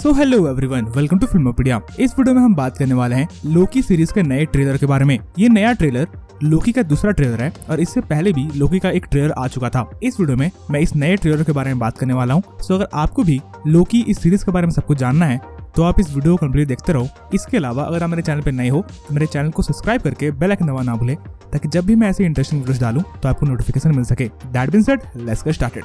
So hello everyone, welcome to Filmopedia. इस video में हम बात करने वाले हैं लोकी सीरीज के नए ट्रेलर के बारे में। ये नया ट्रेलर लोकी का दूसरा ट्रेलर है और इससे पहले भी लोकी का एक ट्रेलर आ चुका था। इस वीडियो में मैं इस नए ट्रेलर के बारे में बात करने वाला हूँ। सो अगर आपको भी लोकी इस सीरीज के बारे में सब कुछ जानना है तो आप इस वीडियो को कंप्लीट देखते रहो। इसके अलावा अगर आप मेरे चैनल पर नए हो तो मेरे चैनल को सब्सक्राइब करके बेल आइकन दबाना ना भूले, ताकि जब भी मैं ऐसे इंटरेस्टिंग वीडियोस डालूं तो आपको नोटिफिकेशन मिल सके। That being said, let's get started.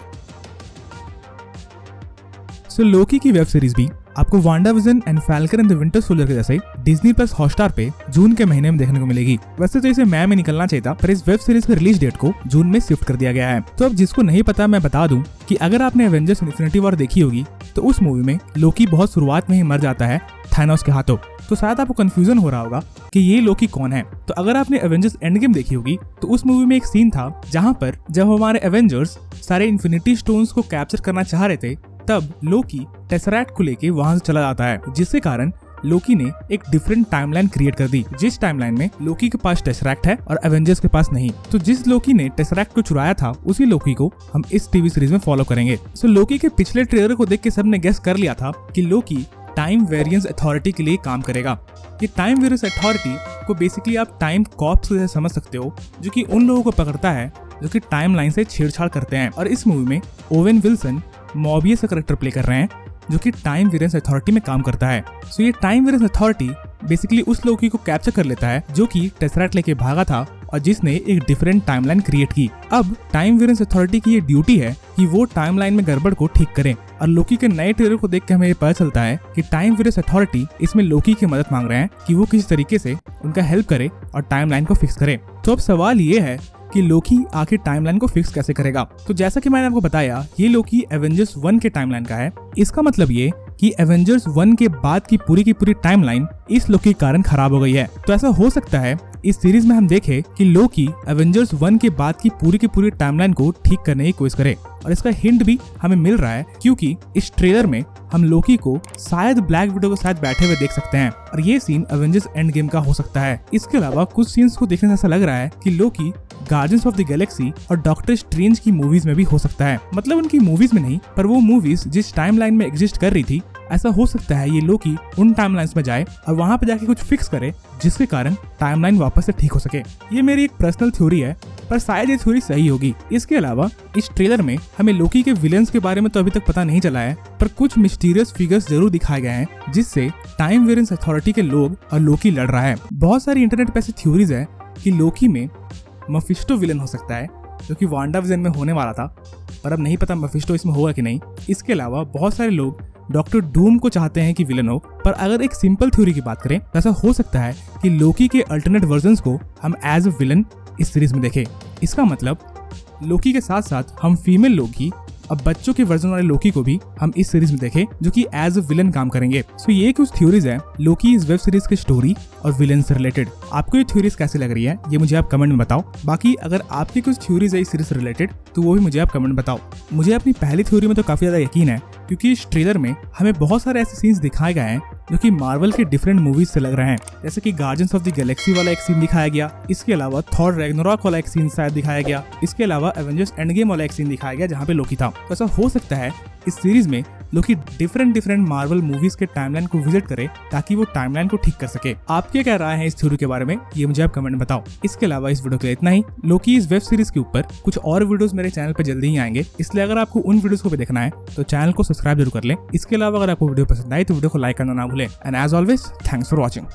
So Loki की वेब सीरीज भी आपको WandaVision and Falcon and the Winter Soldier के जैसे डिज्नी प्लस हॉटस्टार पे जून के महीने में देखने को मिलेगी। वैसे तो इसे मई में निकलना चाहिए था, पर इस वेब सीरीज के रिलीज डेट को जून में शिफ्ट कर दिया गया है। तो अब जिसको नहीं पता मैं बता दूं कि अगर आपने एवेंजर्स इन्फिनिटी वॉर देखी होगी तो उस मूवी में लोकी बहुत शुरुआत में ही मर जाता है थानोस के हाथों। तो शायद आपको कंफ्यूजन हो रहा होगा कि ये लोकी कौन है। तो अगर आपने एवेंजर्स एंड गेम देखी होगी तो उस मूवी में एक सीन था जहाँ पर जब हमारे एवेंजर्स सारे इन्फिनिटी स्टोन्स को कैप्चर करना चाह रहे थे, तब लोकी टेसरैक्ट को लेके वहां से चला जाता है, जिसके कारण लोकी ने एक डिफरेंट टाइमलाइन क्रिएट कर दी, जिस टाइमलाइन में लोकी के पास टेसरैक्ट है और एवेंजर्स के पास नहीं। तो जिस लोकी ने टेसरैक्ट को चुराया था उसी लोकी को हम इस टीवी सीरीज में फॉलो करेंगे। सो लोकी के पिछले ट्रेलर को देख के सबने गेस कर लिया था कि लोकी टाइम वेरिएंस अथॉरिटी के लिए काम करेगा। ये टाइम वेरिएंस अथॉरिटी को बेसिकली आप टाइम कॉप्स से समझ सकते हो, जो कि उन लोगों को पकड़ता है जो कि टाइमलाइन से छेड़छाड़ करते हैं। और इस मूवी में ओवेन विल्सन मॉबियस का कैरेक्टर प्ले कर रहे हैं, जो कि टाइम वेरिएंस अथॉरिटी में काम करता है। सो ये टाइम वेरिएंस अथॉरिटी बेसिकली उस लोकी को कैप्चर कर लेता है जो कि टेसरैक्ट लेके भागा था और जिसने एक डिफरेंट टाइमलाइन क्रिएट की। अब टाइम वेरिएंस अथॉरिटी की ये ड्यूटी है कि वो टाइमलाइन में गड़बड़ को ठीक करें। और लोकी के नए ट्रेलर को देख के हमें ये पता चलता है कि टाइम वेरिएंस अथॉरिटी इसमें लोकी की मदद मांग रहे हैं कि वो किसी तरीके से उनका हेल्प करे और टाइमलाइन को फिक्स करे। तो अब सवाल ये है कि लोकी आखिर टाइमलाइन को फिक्स कैसे करेगा। तो जैसा कि मैंने आपको बताया, ये लोकी एवेंजर्स 1 के टाइमलाइन का है। इसका मतलब ये कि एवेंजर्स 1 के बाद की पूरी टाइमलाइन इस लोकी के कारण खराब हो गई है। तो ऐसा हो सकता है इस सीरीज में हम देखें कि लोकी एवेंजर्स 1 के बाद की पूरी टाइमलाइन को ठीक करने की कोशिश करे। और इसका हिंट भी हमें मिल रहा है, क्योंकि इस ट्रेलर में हम लोकी को शायद ब्लैक विडो के साथ बैठे हुए देख सकते हैं और ये सीन एवेंजर्स एंड गेम का हो सकता है। इसके अलावा कुछ सीन्स को देखने से ऐसा लग रहा है कि लोकी गार्डियंस ऑफ द गैलेक्सी और डॉक्टर स्ट्रेंज की मूवीज में भी हो सकता है। मतलब उनकी मूवीज में नहीं, पर वो मूवीज जिस टाइमलाइन में एग्जिस्ट कर रही थी, ऐसा हो सकता है ये लोकी उन टाइमलाइंस में जाए और वहां पे जाके कुछ फिक्स करे, जिसके कारण टाइमलाइन वापस से ठीक हो सके। ये मेरी एक पर्सनल थ्योरी है, पर शायद ये थ्योरी सही होगी। इसके अलावा इस ट्रेलर में हमें लोकी के विलेंस के बारे में तो अभी तक पता नहीं चला है, पर कुछ मिस्टीरियस फिगर्स जरूर दिखाए गए हैं जिससे टाइम वेरिएंस अथॉरिटी के लोग और लोकी लड़ रहा है। बहुत सारी इंटरनेट पे ऐसी थ्योरीज है कि लोकी में मफिस्टो विलन हो सकता है, जो कि वांडाविजन में होने वाला था, पर अब नहीं पता मफिस्टो इसमें होगा कि नहीं। इसके अलावा बहुत सारे लोग डॉक्टर डूम को चाहते हैं कि विलन हो, पर अगर एक सिंपल थ्योरी की बात करें तो ऐसा हो सकता है कि लोकी के अल्टरनेट वर्जन्स को हम एज अ विलन इस सीरीज में देखें। इसका मतलब लोकी के साथ साथ हम फीमेल लोकी अब बच्चों के वर्जन वाले लोकी को भी हम इस सीरीज में देखें, जो कि एज अ विलन काम करेंगे। सो ये कुछ थ्योरीज है लोकी इस वेब सीरीज की स्टोरी और विलन से रिलेटेड। आपको ये थ्योरीज कैसी लग रही है ये मुझे आप कमेंट में बताओ। बाकी अगर आपकी कुछ थ्योरीज है इस सीरीज से रिलेटेड तो वो भी मुझे आप कमेंट में बताओ। मुझे अपनी पहली थ्योरी में तो काफी ज्यादा यकीन है, क्योंकि इस ट्रेलर में हमें बहुत सारे ऐसे सीन्स दिखाए गए हैं जो कि मार्वल के डिफरेंट मूवीज से लग रहे हैं। जैसे कि गार्डियंस ऑफ द गैलेक्सी वाला एक सीन दिखाया गया, इसके अलावा थॉर रैग्नारॉक वाला एक सीन शायद दिखाया गया, इसके अलावा एवेंजर्स एंड गेम वाला एक सीन दिखाया गया जहाँ पे लोकी था। तो ऐसा हो सकता है इस सीरीज में लोकी डिफरेंट मार्वल मूवीज के टाइमलाइन को विजिट करे, ताकि वो टाइमलाइन को ठीक कर सके। आपके क्या राय है इस थ्योरी के बारे में ये मुझे आप कमेंट में बताओ। इसके अलावा इस वीडियो के लिए इतना ही। लोकी इस वेब सीरीज के ऊपर कुछ और वीडियोस मेरे चैनल पे जल्दी ही आएंगे, इसलिए अगर आपको उन वीडियोस को भी देखना है तो चैनल को सब्सक्राइब जरूर कर लें। इसके अलावा अगर आपको वीडियो पसंद आई तो वीडियो को लाइक करना ना भूलें। And as always, thanks for watching.